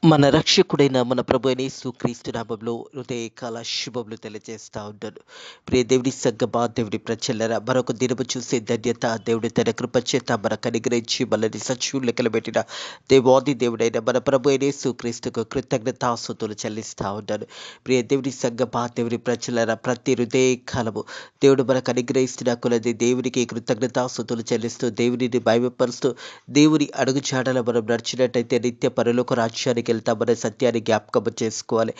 మన రక్షకుడైన మన ప్రభు అయిన యేసుక్రీస్తు నామములో హృదయకాల శుభములు తెలియజేస్తా ఉంటాను. ప్రియ దేవుని సంగమా, దేవుని ప్రజలారా, మరొక దినము చూసే ధన్యత దేవుడు తన కృప చేత మనకు అనుగ్రహించి మనల్ని సజీవుల లెక్కలు పెట్టిన దేవాది దేవుడైన మన ప్రభు అయిన యేసుక్రీస్తుకు కృతజ్ఞతాస్తుతులు చెల్లిస్తా ఉంటాను. ప్రియ దేవుని సంగమా, దేవుని ప్రజలారా, ప్రతి హృదయకాలము దేవుడు మనకు అనుగ్రహిస్తున్న కొలది దేవునికి కృతజ్ఞతాస్తుతులు చెల్లిస్తూ దేవునిని మహిమపరుస్తూ దేవుని అడుగుజాడలో మనం నడిచినట్టయితే నిత్య పరలోక రాజ్యానికి వెళ్తామనే సత్యాన్ని జ్ఞాపకం చేసుకోవాలి.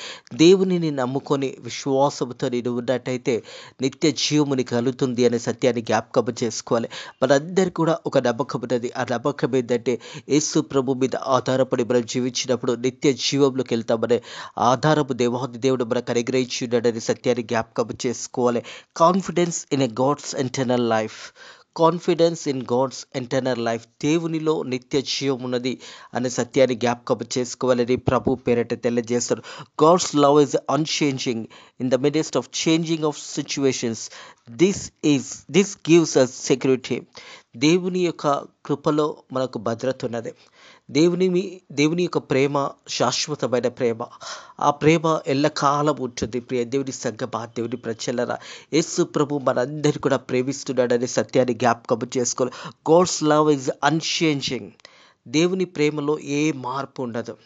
దేవునిని నమ్ముకొని విశ్వాసంతో నేను ఉన్నట్టయితే నిత్య జీవముని కలుగుతుంది అనే సత్యాన్ని జ్ఞాపకం చేసుకోవాలి. మనందరికీ కూడా ఒక నమ్మకం ఉన్నది. ఆ నమ్మకం ఏంటంటే యేసు ప్రభు మీద ఆధారపడి మనం జీవించినప్పుడు నిత్య జీవంలోకి వెళ్తామనే ఆధారపు దేవాది దేవుడు మనకు అనుగ్రహించి ఉన్నాడనే సత్యాన్ని జ్ఞాపకం చేసుకోవాలి. Confidence in a God's eternal life. Confidence in God's eternal life. దేవునిలో నిత్య జీవం ఉన్నది అనే సత్యాన్ని జ్ఞాపకం చేసుకోవాలని ప్రభు పేరట తెలియజేస్తారు. God's love is unchanging in the midst of changing of situations. This this gives us security. దేవుని యొక్క కృపలో మనకు భద్రత ఉన్నది. దేవుని యొక్క ప్రేమ శాశ్వతమైన ప్రేమ. ఆ ప్రేమ ఎల్లకాలం ఉంటుంది. ప్రియ దేవుని సంగమా, దేవుని ప్రజలరా, యేసు ప్రభు మనందరినీ కూడా ప్రేమిస్తున్నాడనే సత్యాన్ని జ్ఞాపకం చేసుకోవాలి. God's love is unchanging. దేవుని ప్రేమలో ఏ మార్పు ఉండదు.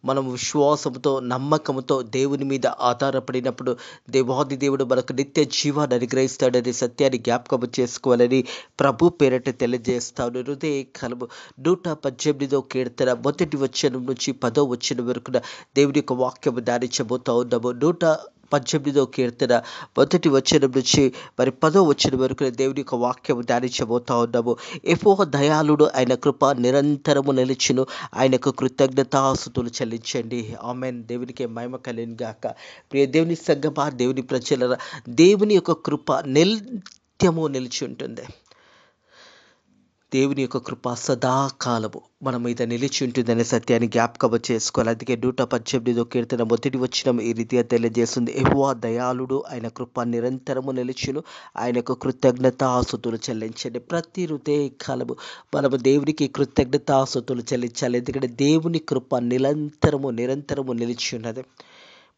మనం విశ్వాసంతో నమ్మకంతో దేవుని మీద ఆధారపడినప్పుడు దేవాది దేవుడు మనకు నిత్య జీవాన్ని అనుగ్రహిస్తాడనే సత్యాన్ని జ్ఞాపకం చేసుకోవాలని ప్రభు పేరట తెలియజేస్తాను. హృదయ కలము 118వ కీర్తన మొదటి వచనం నుంచి 10వ వచనం వరకు దేవుని యొక్క వాక్యము ధ్యానించబోతా ఉన్నాము. 118వ కీర్తన మొదటి వచనం నుంచి 10వ వచనం వరకు దేవుని యొక్క వాక్యము ధ్యానించబోతా ఉన్నాము. యెహోవా దయాళుడు, ఆయన కృప నిరంతరము నిలిచును. ఆయనకు కృతజ్ఞతాస్తుతులు చెల్లించండి. ఆమేన్. దేవునికి మహిమ కలుగును గాక. ప్రియ దేవుని సంగమా, దేవుని ప్రజలారా, దేవుని యొక్క కృప నిత్యము నిలిచి ఉంటుంది. దేవుని యొక్క కృప సదాకాలము మన మీద నిలిచి ఉంటుందనే సత్యాన్ని జ్ఞాపకం చేసుకోవాలి. అందుకే 118వ కీర్తన మొదటి వచనం ఈ రీతిగా తెలియజేస్తుంది. యెహోవా దయాళుడు, ఆయన కృప నిరంతరము నిలిచును. ఆయనకు కృతజ్ఞతాస్తుతులు చెల్లించండి. ప్రతి హృదయ కాలము మనము దేవునికి కృతజ్ఞతాస్తుతులు చెల్లించాలి. ఎందుకంటే దేవుని కృప నిరంతరము నిలిచి ఉన్నది.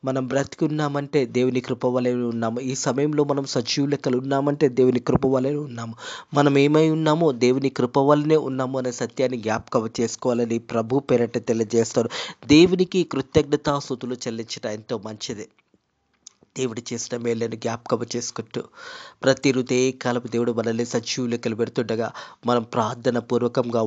మనం బ్రతికున్నామంటే దేవుని కృప వలె ఉన్నాము. ఈ సమయంలో మనం సజీవ లెక్కలు ఉన్నామంటే దేవుని కృప వలె ఉన్నాము. మనం ఏమై ఉన్నామో దేవుని కృప వల్లనే ఉన్నాము అనే సత్యాన్ని జ్ఞాపకం చేసుకోవాలని ప్రభు పేరట తెలియజేస్తారు. దేవునికి కృతజ్ఞతాస్తుతులు చెల్లించడం ఎంతో మంచిది. దేవుడు చేసిన మేళ్ళని జ్ఞాపకం చేసుకుంటూ ప్రతి కాలపు దేవుడు మనల్ని సజీవ లెక్కలు పెడుతుండగా మనం ప్రార్థన పూర్వకంగా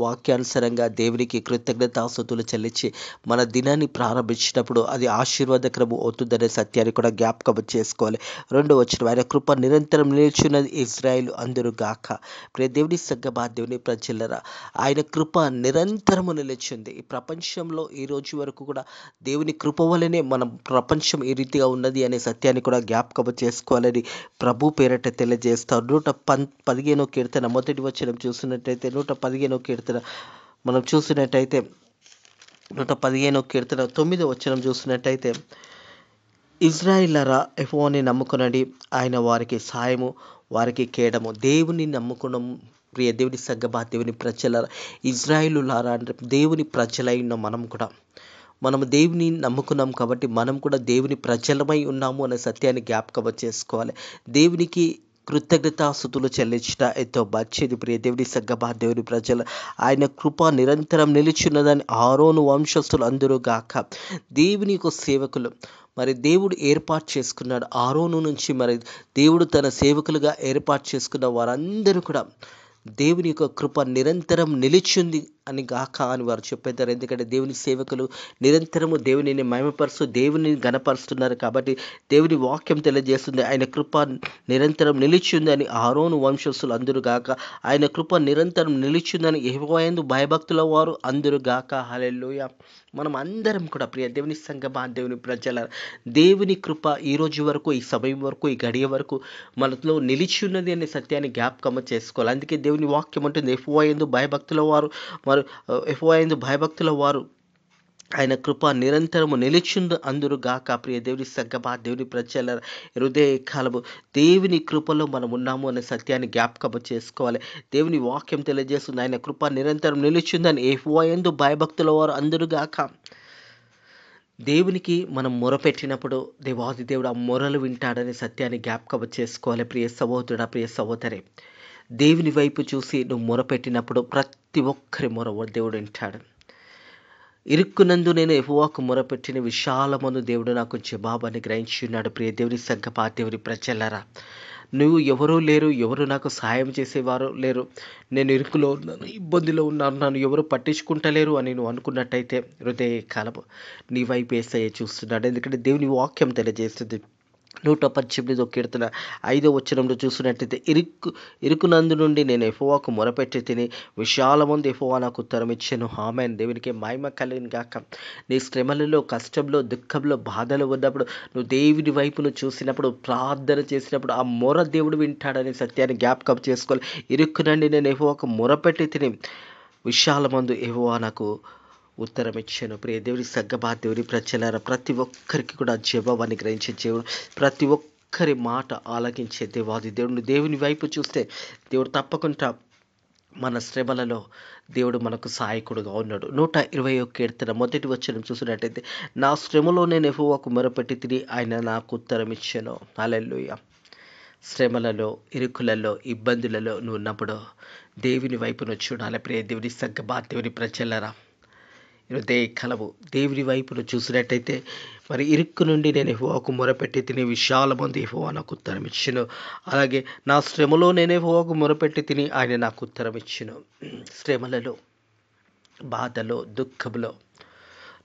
వాక్యానుసారంగా దేవునికి కృతజ్ఞతాస్తుతులు చెల్లించి మన దినాన్ని ప్రారంభించినప్పుడు అది ఆశీర్వాదకరము అవుతుందనే సత్యాన్ని కూడా జ్ఞాపకం చేసుకోవాలి. 2వ వచనం, ఆయన కృప నిరంతరం నిలిచున్నది ఇజ్రాయేలు అందరూ గాక. ప్రియ దేవుని సంగమా, దేవుని ప్రజలరా, ఆయన కృప నిరంతరము నిలిచింది. ఈ ప్రపంచంలో ఈ రోజు వరకు కూడా దేవుని కృప వల్లనే మనం ప్రపంచం ఈ రీతిగా ఉన్నది అనే సత్యాన్ని కూడా జ్ఞాపకం చేసుకోవాలని ప్రభు పేరట తెలియజేస్తారు. 115వ కీర్తన మొదటి వచనం చూసినట్టయితే 115వ కీర్తన మనం చూసినట్టయితే 115వ కీర్తన 9వ వచనం చూసినట్టయితే, ఇజ్రాయిలరా, యెహోవాని నమ్ముకొనండి, ఆయన వారికి సాయము, వారికి కేడము. దేవుని నమ్ముకున్నాం. ప్రియ దేవుని సంగమా, దేవుని ప్రజలారా, ఇజ్రాయిలులారా అంటే దేవుని ప్రజలై ఉన్న మనము దేవుని నమ్ముకున్నాం కాబట్టి మనం కూడా దేవుని ప్రజలమై ఉన్నాము అనే సత్యాన్ని జ్ఞాపకం చేసుకోవాలి. దేవునికి కృతజ్ఞతాస్తుతులు చెల్లించిన ఎంతో మంచిది. ప్రియ దేవుని సంగమా, దేవుని ప్రజలు, ఆయన కృప నిరంతరం నిలిచున్నదని ఆరోను వంశస్థులు అందరూ గాక. దేవుని యొక్క సేవకులు మరి దేవుడు ఏర్పాటు చేసుకున్నాడు. ఆరోను నుంచి మరి దేవుడు తన సేవకులుగా ఏర్పాటు చేసుకున్న వారందరూ కూడా దేవుని యొక్క కృప నిరంతరం నిలిచింది అని గాక అని వారు చెప్పేదారు. ఎందుకంటే దేవుని సేవకులు నిరంతరము దేవునిని మహిమపరుస్తూ దేవుని గణపరుస్తున్నారు కాబట్టి దేవుని వాక్యం తెలియజేస్తుంది. ఆయన కృప నిరంతరం నిలిచింది అని ఆరోను వంశస్థులు అందరూ గాక. ఆయన కృప నిరంతరం నిలిచిందని యెహోవా యందు భయభక్తుల వారు అందరూ గాక. హల్లెలూయా. మనం అందరం కూడా ప్రియ దేవుని సంగమా, దేవుని ప్రజల, దేవుని కృప ఈ రోజు వరకు, ఈ సమయం వరకు, ఈ గడియ వరకు మనలో నిలిచి ఉన్నది అనే సత్యాన్ని జ్ఞాపకం చేసుకోవాలి. అందుకే దేవుని వాక్యం ఉంటుంది, యెహోవా యందు భయభక్తుల వారు ఆయన కృప నిరంతరము నిలిచిండు అందరూ గాక. ప్రియ దేవుని సంగమా, దేవుని ప్రజల, హృదయ కాలము దేవుని కృపలో మనం ఉన్నాము అనే సత్యాన్ని జ్ఞాపకం చేసుకోవాలి. దేవుని వాక్యం తెలియజేస్తుంది, ఆయన కృప నిరంతరం నిలిచిందని యెహోవా యందు భయభక్తుల వారు అందరూ గాక. దేవునికి మనం మొరపెట్టినప్పుడు దేవాది దేవుడు ఆ మొరలు వింటాడనే సత్యాన్ని జ్ఞాపకం చేసుకోవాలి. ప్రియ సహోదరుడా, ప్రియ సహోదరి, దేవుని వైపు చూసి నువ్వు మొరపెట్టినప్పుడు ప్రతి ఒక్కరి మొర దేవుడు వింటాడు. ఇరుక్కునందు నేను యెహోవాకు మొరపెట్టిన విశాలమందు దేవుడు నాకు జవాబని గ్రహించి ఉన్నాడు. ప్రియ దేవుని సంగమా, దేవుని ప్రజలారా, నువ్వు ఎవరూ లేరు, ఎవరు నాకు సహాయం చేసేవారు లేరు, నేను ఇరుకులో ఉన్నాను, ఇబ్బందిలో ఉన్నాను, నన్ను ఎవరు పట్టించుకుంటలేరు అని నువ్వు అనుకున్నట్టయితే హృదయ కాలము నీ వైపు యేసయ్య చూస్తున్నాడు. ఎందుకంటే దేవుని వాక్యం తెలియజేస్తుంది. 118 కీర్తన 5వ వచనంలో చూసినట్టయితే, ఇరుకునందు నుండి నేను యెహోవాకు మొరపెట్టి తిని విశాలమందు యెహోవా నాకు ఉత్తరం ఇచ్చెను. ఆమేన్. దేవునికి మహిమ కలుగును గాక. నీ శ్రమలలో, కష్టంలో, దుఃఖంలో, బాధలో ఉన్నప్పుడు నువ్వు దేవుని వైపును చూసినప్పుడు, ప్రార్థన చేసినప్పుడు ఆ మొర దేవుడు వింటాడనే సత్యాన్ని జ్ఞాపకం చేసుకోవాలి. ఇరుక్కునండి నేను యెహోవాకు మొరపెట్టి తిని విశాలమందు యెహోవా నాకు ఉత్తరం ఇచ్చాను. ప్రియ దేవుని సంగమా, దేవుని ప్రజలారా, ప్రతి ఒక్కరికి కూడా జవాబుని గ్రహించే దేవుడు, ప్రతి ఒక్కరి మాట ఆలకించే దేవాది దేవుడు. దేవుని వైపు చూస్తే దేవుడు తప్పకుండా మన శ్రమలలో దేవుడు మనకు సహాయకుడుగా ఉన్నాడు. 121 కీర్తన మొదటి వచనం చూసినట్టయితే, నా శ్రమలో నేను యెహోవాకు మొరపెట్టి తిని ఆయన నాకు ఉత్తరం ఇచ్చాను. హల్లెలూయా. శ్రమలలో, ఇరుకులలో, ఇబ్బందులలో నువ్వు ఉన్నప్పుడు దేవుని వైపును చూడాలి. ప్రియ దేవుని సంగమా, దేవుని ప్రజలారా, హృదయ కలవు దేవుని వైపును చూసినట్టయితే, మరి ఇరుక్కు నుండి నేను యెహోవాకు మొరపెట్టి తిని విశాలమందు యెహోవా నాకు ఉత్తరం ఇచ్చెను. అలాగే నా శ్రమలో నేను యెహోవాకు మొరపెట్టి తిని ఆయన నాకు ఉత్తరం ఇచ్చెను. శ్రమలలో, బాధలో, దుఃఖంలో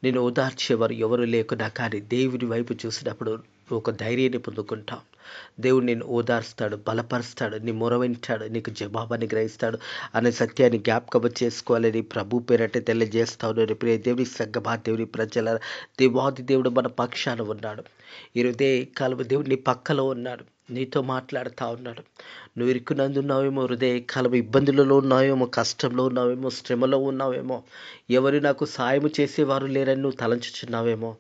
నేను ఓదార్చేవారు ఎవరు లేకున్నా కానీ దేవుని వైపు చూసినప్పుడు నువ్వు ఒక ధైర్యాన్ని పొందుకుంటావు. దేవుడు నేను ఓదార్స్తాడు, బలపరుస్తాడు, నీ మొర వింటాడు, నీకు జవాబుని గ్రహిస్తాడు అనే సత్యాన్ని జ్ఞాపకం చేసుకోవాలని ప్రభు పేరట తెలియజేస్తాను. ప్రియ దేవుని సంగమా, దేవుని ప్రజల దేవాది దేవుడు మన పక్షాన ఉన్నాడు. ఈరోజే కాలం దేవుడు నీ పక్కలో ఉన్నాడు, నీతో మాట్లాడుతూ ఉన్నాడు. నువ్వు ఇరుక్కునందున్నావేమో, హృదయ కాలం ఇబ్బందులలో ఉన్నావేమో, కష్టంలో ఉన్నావేమో, శ్రమలో ఉన్నావేమో, ఎవరు నాకు సాయం చేసేవారు లేరని నువ్వు తలంచుచున్నావేమో,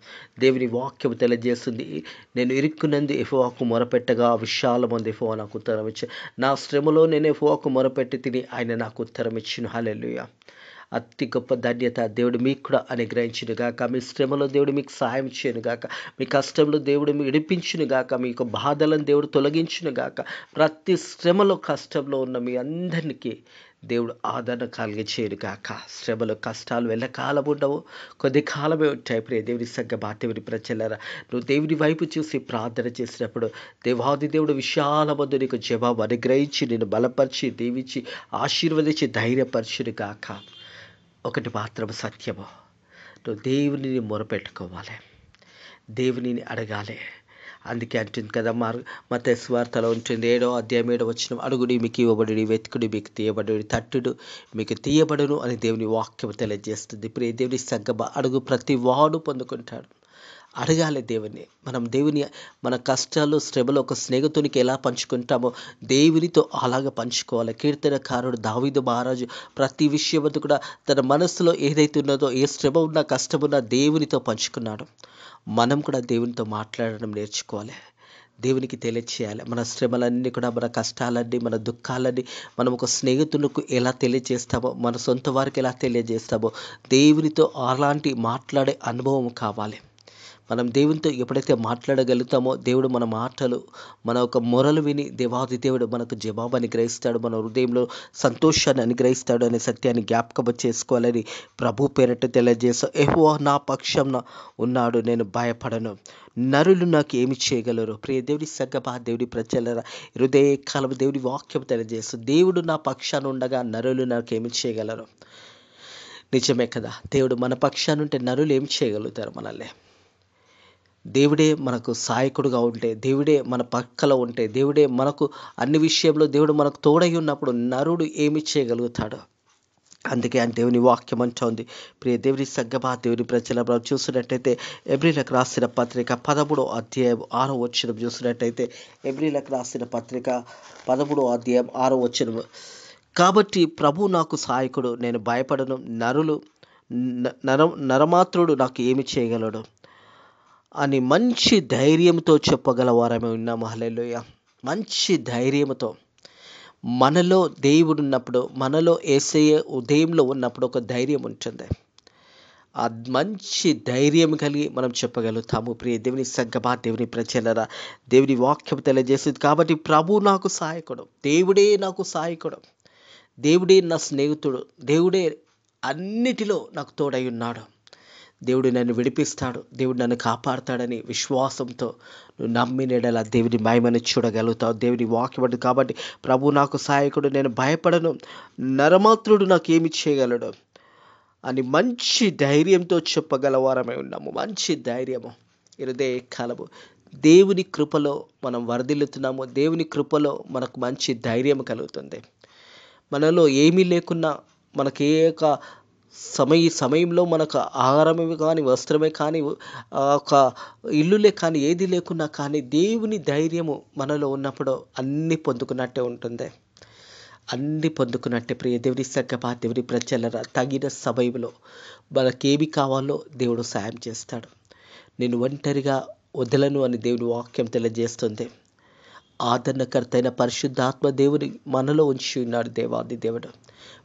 దేవుని వాక్యం తెలియజేస్తుంది. నేను ఇరుక్కునందు యెహోవాకు మొరపెట్టగా విశాలమందు యెహోవా నాకు ఉత్తరం ఇచ్చాను. నా శ్రమలో నేను యెహోవాకు మొరపెట్టి తిని ఆయన నాకు ఉత్తరం ఇచ్చెను. హల్లెలూయా. అతి గొప్ప ధన్యత దేవుడు మీకు కూడా అనుగ్రహించును గాక. మీ శ్రమలో దేవుడు మీకు సహాయం చేయను గాక. మీ కష్టంలో దేవుడు మీకు విడిపించును గాక. మీకు బాధలను దేవుడు తొలగించును గాక. ప్రతి శ్రమలో, కష్టంలో ఉన్న మీ అందరికీ దేవుడు ఆదరణ కలిగించేను గాక. శ్రమలు, కష్టాలు ఎల్లకాలం ఉండవు, కొద్ది కాలమే ఉంటాయి. ప్రియ దేవుని సంగమా, దేవుని ప్రజలారా, నువ్వు దేవుని వైపు చూసి ప్రార్థన చేసినప్పుడు దేవాది దేవుడు విశాలమందు నీకు జవాబు అనుగ్రహించి, నేను బలపరిచి, దీవించి, ఆశీర్వదించి, ధైర్యపరచును గాక. ఒకటి మాత్రం సత్యము, నువ్వు దేవునిని మొరపెట్టుకోవాలి, దేవునిని అడగాలి. అందుకే అంటుంది కదా, మత్తయి సువార్తలో ఉంటుంది, 7వ అధ్యాయం 7వ వచనం, అడుగుడి మీకు ఇవ్వబడును, వెతుకుడి మీకు తీయబడును, తట్టుడు మీకు తీయబడును అని దేవుని వాక్యం తెలియజేస్తుంది. ప్రియ దేవుని సంగమా, అడుగు ప్రతి వాడు పొందుకుంటాడు. అడగాలి దేవుని. మనం దేవుని మన కష్టాలు, శ్రమలు ఒక స్నేహితునికి ఎలా పంచుకుంటామో దేవునితో అలాగ పంచుకోవాలి. కీర్తనకారుడు దావీదు మహారాజు ప్రతి విషయం కూడా తన మనస్సులో ఏదైతే ఉన్నదో, ఏ శ్రమ ఉన్నా, కష్టం ఉన్నా దేవునితో పంచుకున్నాడు. మనం కూడా దేవునితో మాట్లాడడం నేర్చుకోవాలి, దేవునికి తెలియచేయాలి. మన శ్రమలన్నీ కూడా, మన కష్టాలన్నీ, మన దుఃఖాలన్నీ మనం ఒక స్నేహితులకు ఎలా తెలియజేస్తామో, మన సొంత వారికి ఎలా తెలియజేస్తామో దేవునితో అలాంటి మాట్లాడే అనుభవం కావాలి. మనం దేవునితో ఎప్పుడైతే మాట్లాడగలుగుతామో దేవుడు మన మాటలు, మన ఒక మొరలు విని దేవాది దేవుడు మనకు జవాబు అనుగ్రహిస్తాడు, మన హృదయంలో సంతోషాన్ని అనుగ్రహిస్తాడు అనే సత్యాన్ని జ్ఞాపకం చేసుకోవాలని ప్రభు పేరట తెలియజేస్తాం. యెహోవా నా పక్షంన ఉన్నాడు, నేను భయపడను, నరులు నాకు ఏమి చేయగలరు. ప్రియ దేవుని సంగమా, దేవుని ప్రజలారా, హృదయ కాలం దేవుని వాక్యం తెలియజేస్తుంది. దేవుడు నా పక్షాన ఉండగా నరులు నాకు ఏమి చేయగలరు. నిజమే కదా, దేవుడు మన పక్షాన ఉంటే నరులు ఏమి చేయగలుగుతారు మనల్ని? దేవుడే మనకు సహాయకుడుగా ఉంటే, దేవుడే మన పక్కలో ఉంటే, దేవుడే మనకు అన్ని విషయంలో దేవుడు మనకు తోడై ఉన్నప్పుడు నరుడు ఏమి చేయగలుగుతాడు? అందుకే ఆయన దేవుని వాక్యం అంటోంది. ప్రియ దేవుని సంగమా, దేవుని ప్రజల చూసినట్టయితే ఎబ్రీలకు రాసిన పత్రిక 13వ అధ్యాయం 6వ వచనం చూసినట్టయితే, ఎబ్రీలకు రాసిన పత్రిక 13వ అధ్యాయం 6వ వచనం, కాబట్టి ప్రభు నాకు సహాయకుడు, నేను భయపడను, నరమాత్రుడు నాకు ఏమి చేయగలడు అని మంచి ధైర్యంతో చెప్పగల వారమే ఉన్నాము. హల్లెలూయా. మంచి ధైర్యంతో, మనలో దేవుడు ఉన్నప్పుడు, మనలో యేసయ్య ఉదయంలో ఉన్నప్పుడు ఒక ధైర్యం ఉంటుంది. ఆ మంచి ధైర్యం కలిగి మనం చెప్పగలుగుతాము. ప్రియ దేవుని సంగమా, దేవుని ప్రజలరా, దేవుని వాక్యం తెలియజేస్తుంది కాబట్టి ప్రభు నాకు సహాయకుడు, దేవుడే నాకు సహాయకుడు, దేవుడే నా స్నేహితుడు, దేవుడే అన్నిటిలో నాకు తోడై ఉన్నాడు, దేవుడు నన్ను విడిపిస్తాడు, దేవుడు నన్ను కాపాడుతాడని విశ్వాసంతో నువ్వు నమ్మినడలా దేవుని మహిమను చూడగలుగుతావు. దేవుని వాక్యం కాబట్టి ప్రభు నాకు సహాయకుడు, నేను భయపడను, నరమాత్రుడు నాకేమి చేయగలడు అని మంచి ధైర్యంతో చెప్పగలవారమై ఉన్నాము. మంచి ధైర్యము ఇదే కాలము దేవుని కృపలో మనం వరదిల్లుతున్నాము. దేవుని కృపలో మనకు మంచి ధైర్యం కలుగుతుంది. మనలో ఏమీ లేకున్నా మనకి ఏ యొక్క సమయంలో మనకు ఆహారమే కానీ, వస్త్రమే కానీ, ఒక ఇల్లులే కానీ, ఏది లేకున్నా కానీ దేవుని ధైర్యము మనలో ఉన్నప్పుడు అన్నీ పొందుకున్నట్టే ఉంటుంది. అన్నీ పొందుకున్నట్టే. ప్రియ దేవుని సంగమా, దేవుని ప్రజలరా, తగిన సమయంలో మనకేమి కావాలో దేవుడు సాయం చేస్తాడు. నేను ఒంటరిగా వదలను అని దేవుని వాక్యం తెలియజేస్తుంది. ఆదరణకర్త అయిన పరిశుద్ధాత్మ దేవుని మనలో ఉంచి ఉన్నాడు దేవాది దేవుడు.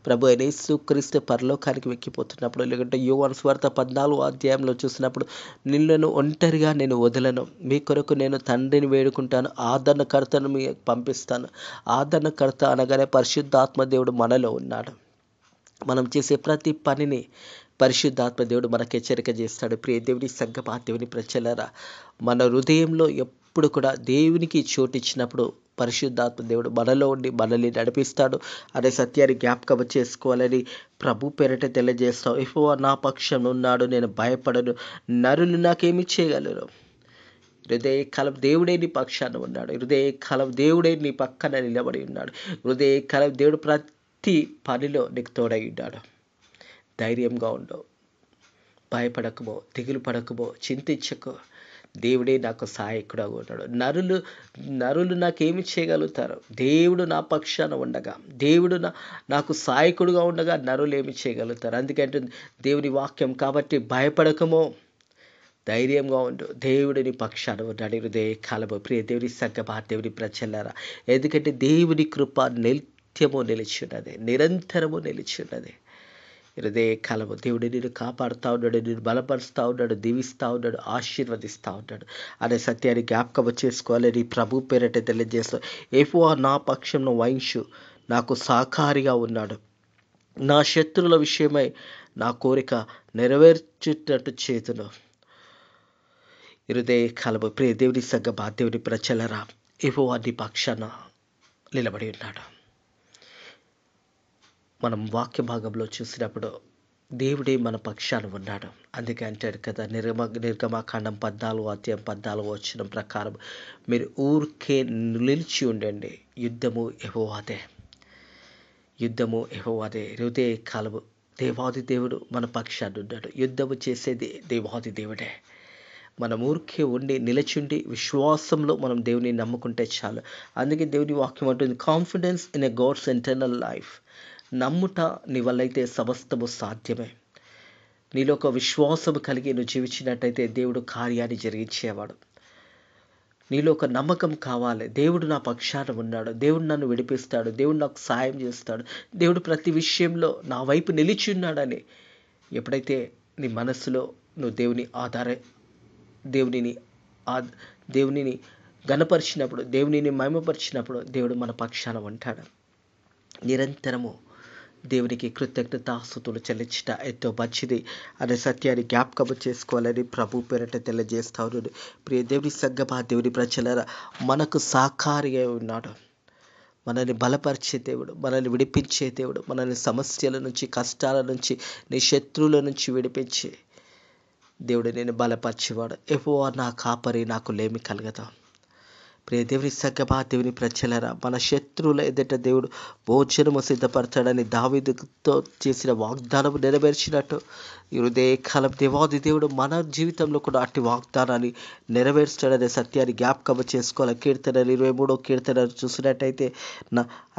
ప్రభు అయిన యేసుక్రీస్తు పరలోకానికి వెక్కిపోతున్నప్పుడు, లేకుంటే యోహాను సువార్త 14వ అధ్యాయంలో చూసినప్పుడు, నిన్ను ఒంటరిగా నేను వదలను, మీ కొరకు నేను తండ్రిని వేడుకుంటాను, ఆదరణకర్తను మీ పంపిస్తాను. ఆదరణకర్త అనగానే పరిశుద్ధాత్మ దేవుడు మనలో ఉన్నాడు. మనం చేసే ప్రతి పనిని పరిశుద్ధాత్మ దేవుడు మనకు హెచ్చరిక చేస్తాడు. ప్రియ దేవుని సంగమా, దేవుని ప్రజలరా, మన హృదయంలో ఎప్పుడు కూడా దేవునికి చోటు ఇచ్చినప్పుడు పరిశుద్ధాత్మ దేవుడు మనలో ఉండి మనల్ని నడిపిస్తాడు అనే సత్యాన్ని జ్ఞాపకం చేసుకోవాలని ప్రభు పేరిట తెలియజేస్తాం. యెహోవా నా పక్షం ఉన్నాడు, నేను భయపడను, నరులు నాకేమి చేయగలరు. హృదయకాలం దేవుడే నీ పక్షాన ఉన్నాడు. హృదయకాలం దేవుడే నీ పక్కన నిలబడి ఉన్నాడు. హృదయకాలం దేవుడు ప్రతి పనిలో నీకు తోడై ఉన్నాడు. ధైర్యంగా ఉండవు, భయపడకమో, దిగులు పడకమో, చింతించకో. దేవుడే నాకు సహాయకుడుగా ఉన్నాడు. నరులు నాకేమి చేయగలుగుతారు? దేవుడు నా పక్షాన ఉండగా, దేవుడు నాకు సహాయకుడుగా ఉండగా నరులు ఏమి చేయగలుగుతారు? అందుకంటే దేవుని వాక్యం కాబట్టి భయపడకమో, ధైర్యంగా ఉండు, దేవుడిని పక్షాన ఉన్నాడు. హృదయకాలము ప్రియ దేవుని సంగమా, దేవుని ప్రజలారా, ఎందుకంటే దేవుని కృప నిత్యము నిలిచి ఉన్నది, నిరంతరము నిలిచి ఉన్నది. హృదయకాలము దేవుడు నిన్ను కాపాడుతూ ఉన్నాడు, నిన్ను బలపరుస్తూ ఉన్నాడు, దీవిస్తూ ఉన్నాడు, ఆశీర్వదిస్తూ ఉన్నాడు అనే సత్యాన్ని జ్ఞాపకం చేసుకోవాలని ప్రభు పేరట తెలియజేస్తాం. యెహోవా నా పక్షంలో వహించు, నాకు సహకారిగా ఉన్నాడు, నా శత్రువుల విషయమై నా కోరిక నెరవేర్చేటట్టు చేతును. హృదయకాలము ప్రియ దేవుని సంగమా, దేవుని ప్రజలరా, యెహోవా నీ పక్షాన నిలబడి ఉన్నాడు. మనం వాక్య భాగంలో చూసినప్పుడు దేవుడే మన పక్షాన ఉన్నాడు. అందుకే అంటాడు కదా, నిర్గమకాండం 14వ అధ్యాయం 14వ వచనం ప్రకారం, మీరు ఊరికే నిలిచి ఉండండి, యుద్ధము యెహోవాదే, యుద్ధము యెహోవాదే. హృదయకాలము దేవాది దేవుడు మన పక్షాన ఉన్నాడు. యుద్ధము చేసేది దేవాది దేవుడే. మనం ఊరికే ఉండి నిలచుండి విశ్వాసంలో మనం దేవుని నమ్ముకుంటే చాలు. అందుకే దేవుని వాక్యం అంటుంది, confidence in a God's internal life. నమ్ముట నీ వల్లైతే సమస్తము సాధ్యమే. నీలో ఒక విశ్వాసము కలిగి నువ్వు జీవించినట్టయితే దేవుడు కార్యాన్ని జరిగించేవాడు. నీలో ఒక నమ్మకం కావాలి, దేవుడు నా పక్షాన ఉన్నాడు, దేవుడు నన్ను విడిపిస్తాడు, దేవుడు నాకు సాయం చేస్తాడు, దేవుడు ప్రతి విషయంలో నా వైపు నిలిచి ఉన్నాడని ఎప్పుడైతే నీ మనస్సులో నువ్వు దేవునిని గణపరిచినప్పుడు, దేవునిని మహిమపరిచినప్పుడు దేవుడు మన పక్షాన ఉంటాడు. నిరంతరము దేవునికి కృతజ్ఞతాస్తుతులు చెల్లించుట ఎంతో మంచిది అనే సత్యాన్ని జ్ఞాపకం చేసుకోవాలని ప్రభు పేరట తెలియజేస్తా ఉన్నాడు. ప్రియ దేవుని సంగమా, దేవుని ప్రజలారా, మనకు సహకారిగా ఉన్నాడు. మనల్ని బలపరిచే దేవుడు, మనల్ని విడిపించే దేవుడు, మనల్ని సమస్యల నుంచి, కష్టాల నుంచి, నీ శత్రువుల నుంచి విడిపించే దేవుడు, నేను బలపరిచేవాడు. యెహోవా నా కాపరి, నాకు లేమి కలగదా. ప్రియ దేవుని సంగమా, దేవుని ప్రజలారా, మన శత్రువుల ఎదుట దేవుడు భోజనము సిద్ధపరచాడని దావీదుతో చేసిన వాగ్దానం నెరవేర్చినట్టు హృదయకాలం దేవాది దేవుడు మన జీవితంలో కూడా అట్టి వాగ్దానాన్ని నెరవేర్చాడనే సత్యాన్ని జ్ఞాపకం చేసుకోవాలి. కీర్తన 23వ కీర్తన చూసినట్టయితే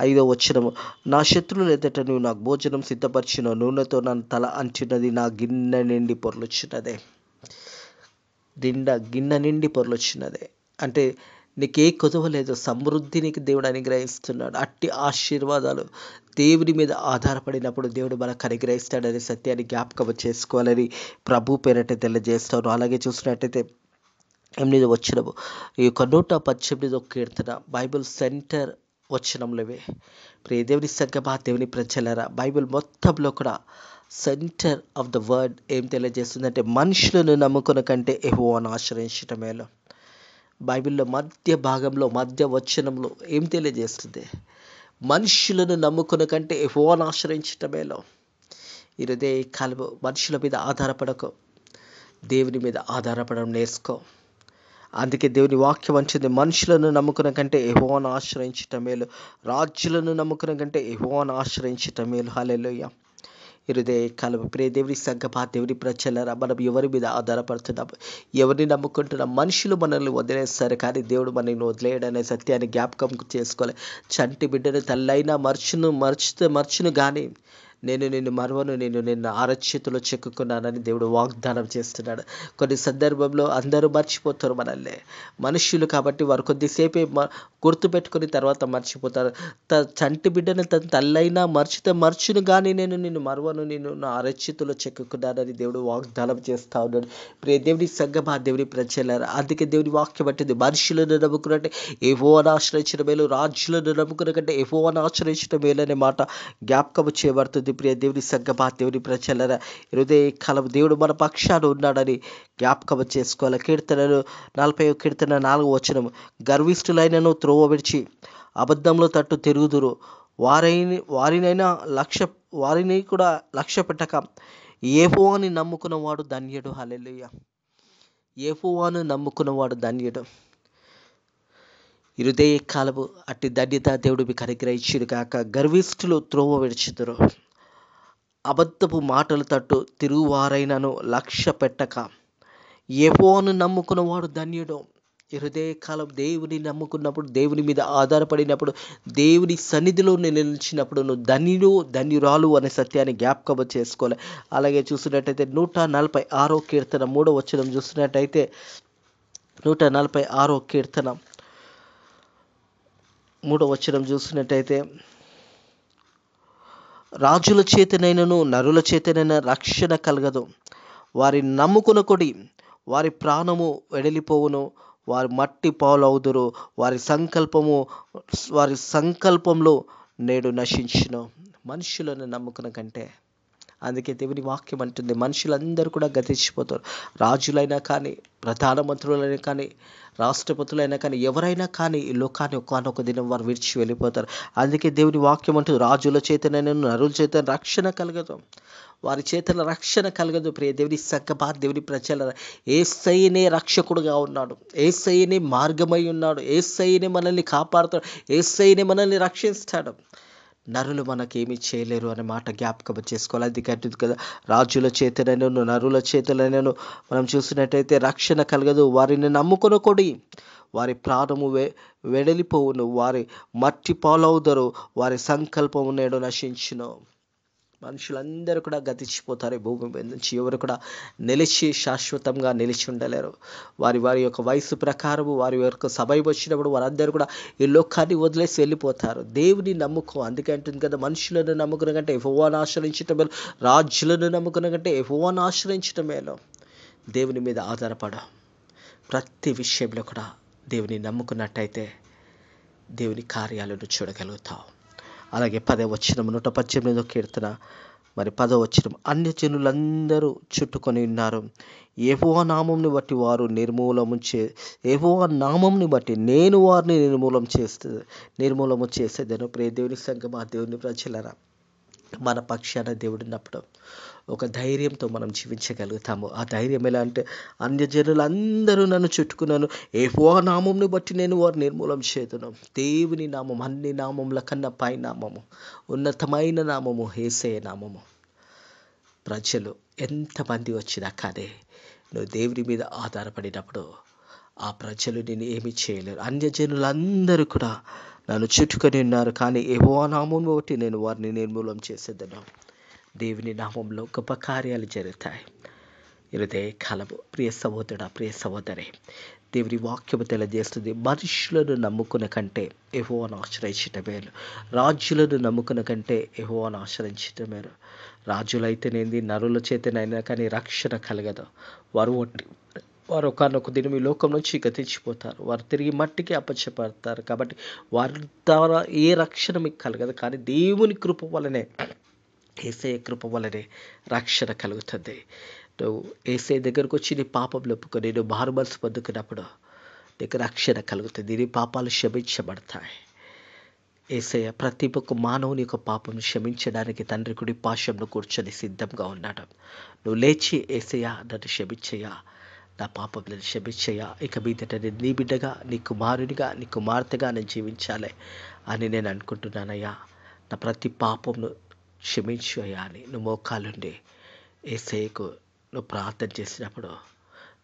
5వ వచనము, నా శత్రువుల ఎదుట నువ్వు నాకు భోజనం సిద్ధపరిచిన, నూనెతో నన్ను తల అంచున్నది, నా గిన్నె నిండి పొర్లుచున్నదే. గిన్నె నిండి పొర్లుచున్నదే అంటే నీకే కొదవ లేదు, సమృద్ధి నీకు దేవుడు అనుగ్రహిస్తున్నాడు. అట్టి ఆశీర్వాదాలు దేవుని మీద ఆధారపడినప్పుడు దేవుడు మనకు అనుగ్రహిస్తాడనే సత్యాన్ని జ్ఞాపకం చేసుకోవాలని ప్రభు పేరట తెలియజేస్తాను. అలాగే చూసినట్టయితే 8వ వచనము, ఈ యొక్క 118వ కీర్తన బైబిల్ సెంటర్ వచనంలోవే. ప్రియ దేవుని సంగమా, దేవుని ప్రజలారా, బైబిల్ మొత్తంలో కూడా సెంటర్ ఆఫ్ ద వర్డ్ ఏం తెలియజేస్తుందంటే మనుషులను నమ్ముకున్న కంటే యెహోవాను ఆశ్రయించటం మేలు. బైబిల్లో మధ్య భాగంలో మధ్య వచనంలో ఏం తెలియజేస్తుంది? మనుషులను నమ్ముకున్న కంటే యెహోవాను ఆశ్రయించటం మేలు. ఇదే కాలము మనుషుల మీద ఆధారపడకు, దేవుని మీద ఆధారపడడం నేర్చుకో. అందుకే దేవుని వాక్యం అంటుంది, మనుషులను నమ్ముకున్న కంటే యెహోవాను ఆశ్రయించటం మేలు, రాజులను నమ్ముకున్న కంటే యెహోవాను ఆశ్రయించటం మేలు. హల్లెలూయా. ఇదే కాలం ప్రియ దేవుని సంగమా, దేవుని ప్రజలారా, మనం ఎవరి మీద ఆధారపడుతున్నాం, ఎవరిని నమ్ముకుంటున్నాం? మనుషులు మనల్ని వదిలేస్తారు, కానీ దేవుడు మనల్ని వదిలేయడనే సత్యాన్ని జ్ఞాపకం చేసుకోవాలి. చంటి బిడ్డను తల్లైనా మర్చును కానీ నేను నిన్ను మరువను, నేను నిన్ను అరచేతిలో చెక్కుకున్నానని దేవుడు వాగ్దానం చేస్తున్నాడు. కొన్ని సందర్భంలో అందరూ మర్చిపోతారు మనల్ని, మనుష్యులు కాబట్టి వారు కొద్దిసేపే గుర్తుపెట్టుకుని తర్వాత మర్చిపోతారు. చంటి బిడ్డను తన తల్లైనా మర్చును కానీ నేను నిన్ను మరువను, నేను నా అరచేతిలో చెక్కుకున్నానని దేవుడు వాగ్దానం చేస్తా ఉన్నాడు. ప్రియ దేవుని సంగమా, దేవుని ప్రజలారా, అందుకే దేవుని వాక్యం అంటుంది, మనుషులను నమ్ముకున్నట్టే యెహోవాను ఆశ్రయించడం మేలు, రాజులను నమ్ముకున్న కంటే యెహోవాను ఆశ్రయించడం మేలు అనే మాట జ్ఞాపకం చేయబడుతుంది. ప్రియ దేవుని సంగమా, దేవుని ప్రజలారా, హృదయ కాలం దేవుడు మన పక్షాన ఉన్నాడని జ్ఞాపకం చేసుకోవాలి. కీర్తనలు 40వ కీర్తన 4వ వచనం, గర్విష్ఠులైనను త్రోవ విడిచి అబద్ధంలో తట్టు తిరుగుదురు, వారిని కూడా లక్ష్య పెట్టక యెహోవాను నమ్ముకున్నవాడు ధన్యుడు. హల్లెలూయా. యెహోవాను నమ్ముకున్నవాడు ధన్యుడు. హృదయ కాలము అట్టి ధన్యత దేవుడు మీకు అనుగ్రహించును కాక. గర్విష్ఠులు త్రోవ విడిచుదురు, అబద్ధపు మాటల తట్టు తిరుగువారైనను లక్ష్య పెట్టక యెహోవాను నమ్ముకున్నవాడు ధన్యుడు. హృదయ కాలం దేవుని నమ్ముకున్నప్పుడు, దేవుని మీద ఆధారపడినప్పుడు, దేవుని సన్నిధిలో నిలిచినప్పుడు నువ్వు ధన్యురాలు అనే సత్యాన్ని జ్ఞాపకం చేసుకోవాలి. అలాగే చూసినట్టయితే 146వ కీర్తన 3వ వచనం చూసినట్టయితే, 146వ కీర్తన 3వ వచనం చూసినట్టయితే, రాజుల చేతనైనను నరుల చేతనైనా రక్షణ కలగదు, వారి నమ్ముకున్న కొడి వారి ప్రాణము వెడలిపోవును, వారి మట్టి పాలవుదురు, వారి సంకల్పంలో నేడు నశించును. మనుషులను నమ్ముకున్న కంటే, అందుకే దేవుని వాక్యం అంటుంది, మనుషులందరూ కూడా గతించిపోతారు. రాజులైనా కానీ, ప్రధానమంత్రులైనా కానీ, రాష్ట్రపతులైనా కానీ, ఎవరైనా కానీ ఈ లోకాన్ని ఒకానొక దినం వారు విడిచి వెళ్ళిపోతారు. అందుకే దేవుని వాక్యం అంటుంది, రాజుల చేతనైనా నరుల చేత రక్షణ కలగదు, వారి చేతుల రక్షణ కలగదు. ప్రియ దేవుని సంగమా, దేవుని ప్రజల, యేసయ్యనే రక్షకుడుగా ఉన్నాడు, యేసయ్యనే మార్గమై ఉన్నాడు, యేసయ్యనే మనల్ని కాపాడుతాడు, యేసయ్యనే మనల్ని రక్షిస్తాడు. నరులు మనకేమీ చేయలేరు అనే మాట జ్ఞాపకం చేసుకోవాలి. అది కట్టింది కదా, రాజుల చేతనైనను నరుల చేతులైనను మనం చూసినట్టయితే రక్షణ కలగదు, వారిని నమ్ముకొన కొడి వారి ప్రాణము వెడలిపోవును, వారి మట్టి పాలవుదరు, వారి సంకల్పము నేడు నశించును. మనుషులందరూ కూడా గతించిపోతారు. భూమి మీద నుంచి ఎవరు కూడా శాశ్వతంగా నిలిచి ఉండలేరు. వారి యొక్క వయసు ప్రకారము, వారి యొక్క సమయం వచ్చినప్పుడు వారందరూ కూడా ఈ లోకాన్ని వదిలేసి వెళ్ళిపోతారు. దేవుని నమ్ముకో. అందుకే అంటుంది కదా, మనుషులను నమ్ముకున్న కంటే యెహోవాను ఆశ్రయించటం మేలు, రాజులను నమ్ముకున్న కంటే యెహోవాను ఆశ్రయించటం మేలు. దేవుని మీద ఆధారపడ, ప్రతి విషయంలో కూడా దేవుని నమ్ముకున్నట్టయితే దేవుని కార్యాలను చూడగలుగుతావు. అలాగే 10వ వచనం 118వ కీర్తన మరి 10వ వచనం, అన్యజనులందరూ చుట్టుకొని ఉన్నారు, యెహోవా నామంని బట్టి వారు యెహోవా నామంని బట్టి నేను వారిని నిర్మూలము చేసేదను. ప్రియ దేవుని సంగమా, దేవుని ప్రజలారా, మన పక్షాన దేవుడు ఉన్నప్పుడు ఒక ధైర్యంతో మనం జీవించగలుగుతాము. ఆ ధైర్యం ఎలా అంటే, అన్యజనులందరూ నన్ను చుట్టుకున్నాను, యెహోవా నామంని బట్టి నేను వారు నిర్మూలం చేదును. దేవుని నామం అన్ని నామముల కన్నా పై నామము, ఉన్నతమైన నామము యేసయ్య నామము. ప్రజలు ఎంతమంది వచ్చినా కానీ నువ్వు దేవుని మీద ఆధారపడినప్పుడు ఆ ప్రజలు నేను ఏమీ చేయలేరు. అన్యజనులందరూ కూడా నన్ను చుట్టుకొని ఉన్నారు, కానీ యెహోవా నామమును బట్టి నేను వారిని నిర్మూలం చేసేదను. దేవుని నామంలో గొప్ప కార్యాలు జరుగుతాయి. హృదయ కాలము ప్రియ సహోదరుడా, ప్రియ సహోదరి, దేవుని వాక్యము తెలియజేస్తుంది. మనుషులను నమ్ముకున్న కంటే యెహోవాను ఆశ్రయించటం మేలు. రాజులను నమ్ముకున్న కంటే యెహోవాను ఆశ్రయించటం మేలు. రాజులైతేనేంది, నరుల చేతనైనా కానీ రక్షణ కలగదు. వారు ఒకానొక దినం ఈ లోకం నుంచి గతించిపోతారు. వారు తిరిగి మట్టికి అప్పచెప్పబడతారు. కాబట్టి వారి ద్వారా ఏ రక్షణ మీకు కలగదు. కానీ దేవుని కృప వలనే, యేసయ్య కృప వలనే రక్షణ కలుగుతుంది. నువ్వు యేసయ్య దగ్గరకు వచ్చి నీ పాపంలో ఒప్పుకొని నువ్వు మారుమనసు పొందుకున్నప్పుడు నీకు రక్షణ కలుగుతుంది. నీ పాపాలు క్షమించబడతాయి. యేసయ్య ప్రతి ఒక్క మానవుని యొక్క పాపం క్షమించడానికి తండ్రి కుడి పార్శ్వంలో కూర్చొని సిద్ధంగా ఉన్నాడు. నువ్వు లేచి యేసయ్య నన్ను క్షమించయ్యా, నా పాపంలను క్షమించయ్యా, ఇక మీదట నేను నీ బిడ్డగా, నీ కుమారునిగా, నీ కుమార్తెగా నేను జీవించాలి అని నేను అనుకుంటున్నానయ్యా. నా ప్రతి పాపంను క్షమించు అయ్యా అని నువ్వు మోకాలుండి యేసయ్యకు నువ్వు ప్రార్థన చేసినప్పుడు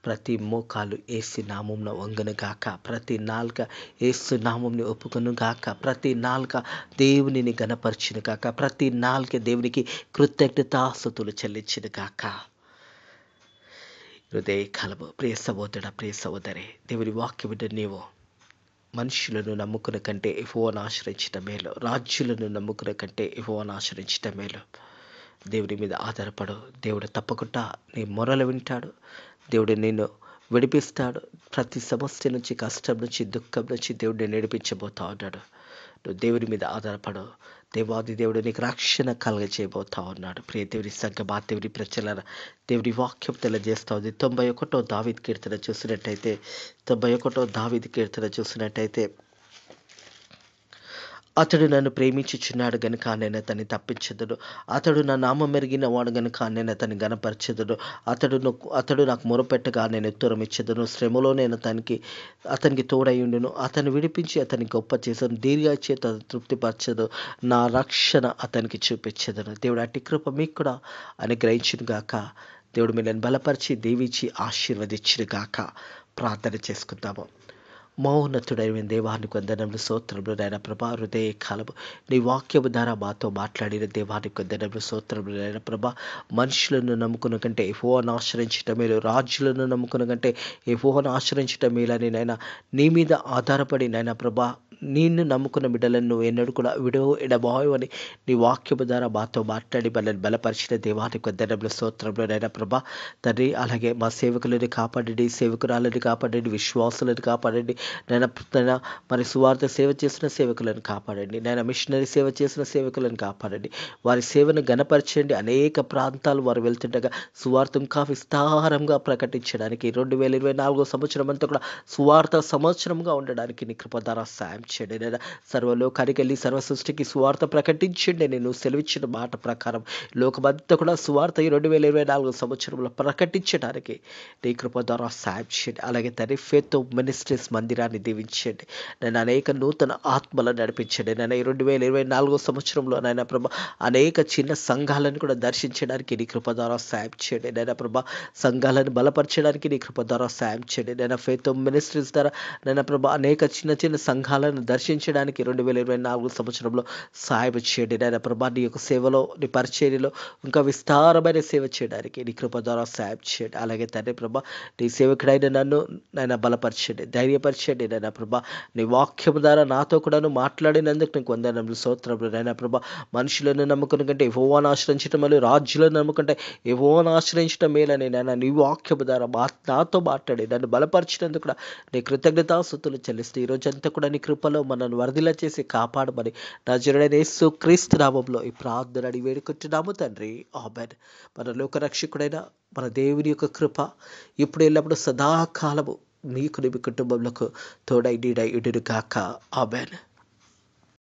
ప్రతి మోకాలు యేసు నామమున వంగును గాక, ప్రతి నాలుక యేసు నామముని ఒప్పుకొను గాక, ప్రతి నాలుక దేవునిని గణపరచును గాక, ప్రతి నాలుక దేవునికి కృతజ్ఞతాస్తుతులు చెల్లించును గాక. హృదయ కలము ప్రియ సహోదరుడా, ప్రియ సహోదరి, దేవుని వాక్యం నీవు మనుషులను నమ్ముకున్న కంటే యెహోవాను ఆశ్రయించటం మేలు. రాజ్యులను నమ్ముకున్న కంటే యెహోవాను ఆశ్రయించటం మేలు. దేవుడి మీద ఆధారపడు. దేవుడు తప్పకుండా నీ మొరలు వింటాడు. దేవుడు నిన్ను విడిపిస్తాడు. ప్రతి సమస్య నుంచి, కష్టం నుంచి, దుఃఖం నుంచి దేవుడిని నడిపించబోతా ఉన్నాడు. నువ్వు దేవుడి మీద ఆధారపడు. దేవాది దేవుడు నీకు రక్షణ కలగజేయబోతా ఉన్నాడు. ప్రియ దేవుని సంఘమా, దేవుని ప్రజలారా, దేవుని వాక్యం తెలియజేస్తా ఉంది. 91వ దావీదు కీర్తన చూసినట్టయితే 91వ దావీదు కీర్తన చూసినట్టయితే అతడు నన్ను ప్రేమించుచున్నాడు గనుక నేను అతన్ని తప్పించదును. అతడు నా నామం మెరిగిన వాడు గనుక నేను అతన్ని గనపరచదును. అతడు నాకు మొరపెట్టగా నేను ఉత్తరం ఇచ్చేదను. శ్రమలో నేను అతనికి తోడయుండును. అతన్ని విడిపించి అతన్ని గొప్ప చేశాను. దీర్ఘ చేత తృప్తిపరచదు. నా రక్షణ అతనికి చూపించదును. దేవుడు అట్టి కృప మీకు కూడా అనుగ్రహించును గాక. దేవుడు మిమ్మల్ని బలపరిచి, దీవించి, ఆశీర్వదించును గాక. ప్రార్థన చేసుకుందాము. మౌనతుడైన దేవానికి వందనములు, స్తోత్రములు నాయన ప్రభా. హృదయ కాలము నీ వాక్యము ద్వారా మాతో మాట్లాడిన దేవానికి వందనములు, స్తోత్రములు నాయన ప్రభా. మనుషులను నమ్ముకున్న కంటే యెహోవాను ఆశ్రయించటం మేలు. రాజులను నమ్ముకున్న కంటే యెహోవాను ఆశ్రయించటం మేలని నాయన. నీ మీద ఆధారపడి నాయన ప్రభా, నిన్ను నమ్ముకున్న బిడ్డలను నువ్వు ఎన్నడూ కూడా ఎడబాయు అని నీ వాక్యము ద్వారా మాతో మాట్లాడి మనల్ని బలపరిచిన దేవానికి వందనములు, స్తోత్రములు నాయన ప్రభా. తండ్రి, అలాగే మా సేవకులను కాపాడండి, సేవకురాలను కాపాడండి, విశ్వాసులను కాపాడండి నాయన. మరి సువార్త సేవ చేసిన సేవకులను కాపాడండి నాయన. మిషనరీ సేవ చేసిన సేవకులను కాపాడండి. వారి సేవను గణపరచండి. అనేక ప్రాంతాలు వారు వెళ్తుండగా సువార్త ఇంకా విస్తారంగా ప్రకటించడానికి 2024 సంవత్సరం అంతా కూడా సువార్త సంవత్సరంగా ఉండడానికి నీ కృప ద్వారా సాయం చేయండి నాయన. సర్వలోకానికి వెళ్ళి సర్వ సృష్టికి సువార్త ప్రకటించండి. నేను సెలవిచ్చిన మాట ప్రకారం లోకమంతా కూడా సువార్త 2024 సంవత్సరంలో ప్రకటించడానికి నీ కృప ద్వారా సాయం చేయండి. అలాగే తండ్రి, ఫేత్ మినిస్ట్రీస్ మందిరాన్ని దీవించండి. నేను అనేక నూతన ఆత్మలను నడిపించండి. నేను 2024 సంవత్సరంలో నాయన ప్రభ అనేక చిన్న సంఘాలను కూడా దర్శించడానికి నీ కృప ద్వారా సాయం చేయండి. నేను ప్రభ సంఘాలను బలపరచడానికి నీ కృప ద్వారా సాయం చేయండి. నేను ఫేత్ మినిస్ట్రీస్ ద్వారా నేను ప్రభ అనేక చిన్న చిన్న సంఘాలను దర్శించడానికి 2024 సంవత్సరంలో సాయం చేయండి. నేను ప్రభ నీ యొక్క సేవలో, నీ పరిచర్యలో ఇంకా విస్తారమైన సేవ చేయడానికి నీ కృప ద్వారా సాయం చేయండి. అలాగే తండ్రి ప్రభ, నీ సేవకుడైన నన్ను నాయన బలపరచండి, ధైర్యపరచండి నాయన ప్రభ. నీ వాక్యం ద్వారా నాతో కూడాను మాట్లాడినందుకు నీకు వందనములు, స్తోత్రములు నాయన ప్రభ. మనుషులను నమ్ముకున్న కంటే యెహోవాను ఆశ్రయించటం మేలు. రాజులను నమ్ముకుంటే యెహోవాను ఆశ్రయించటం మేలని నాయన. నీ వాక్యం ద్వారా నాతో మాట్లాడి నన్ను బలపరిచినందుకు కూడా నీ కృతజ్ఞతాస్తుతులు చెల్లిస్తూ ఈ రోజంతా కూడా నీ కృపలో మనల్ని వరదిలా చేసి కాపాడమని నజరుడైన యేసు క్రీస్తు నామములో ఈ ప్రార్థన అడిగి వేడుకుంటున్నాము తండ్రి. ఆమేన్. మన లోకరక్షకుడైన మన దేవుని యొక్క కృప ఇప్పుడు ఎల్లప్పుడు సదాకాలము మీకు, నీ కుటుంబంలో తోడై నీడై ఉండును గాక. ఆమేన్.